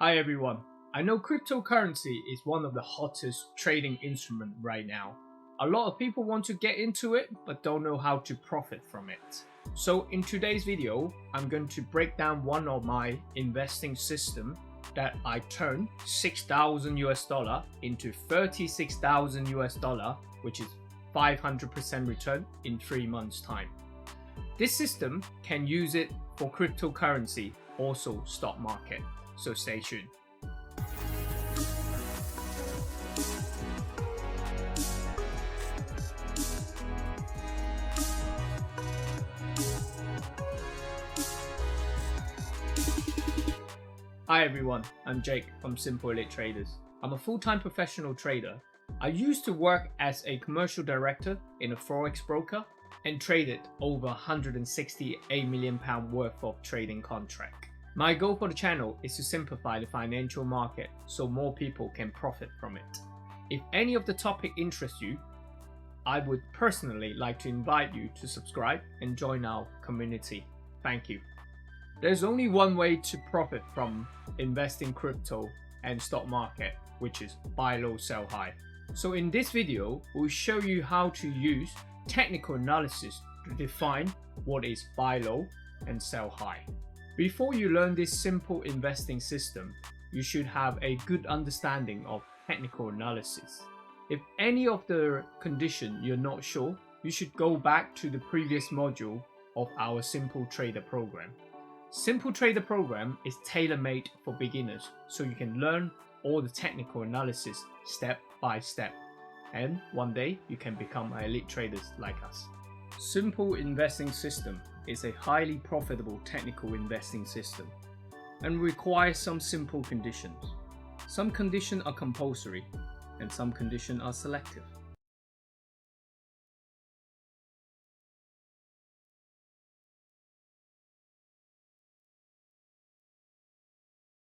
Hi everyone. I know cryptocurrency is one of the hottest trading instruments right now. A lot of people want to get into it but don't know how to profit from it. So in today's video, I'm going to break down one of my investing system that I turned $6,000 into $36,000, which is 500% return in 3 months time. This system can use it for cryptocurrency, also stock market. So stay tuned. Hi everyone, I'm Jake from Simple Elite Traders. I'm a full-time professional trader. I used to work as a commercial director in a forex broker and traded over £168 million worth of trading contract. My goal for the channel is to simplify the financial market so more people can profit from it. If any of the topic interests you, I would personally like to invite you to subscribe and join our community. Thank you. There's only one way to profit from investing crypto and stock market, which is buy low, sell high. So in this video, we'll show you how to use technical analysis to define what is buy low and sell high. Before you learn this simple investing system, you should have a good understanding of technical analysis. If any of the condition you're not sure, you should go back to the previous module of our Simple Trader program. Simple Trader program is tailor-made for beginners, so you can learn all the technical analysis step by step. And one day you can become elite traders like us. Simple investing system is a highly profitable technical investing system and requires some simple conditions. Some conditions are compulsory and some conditions are selective.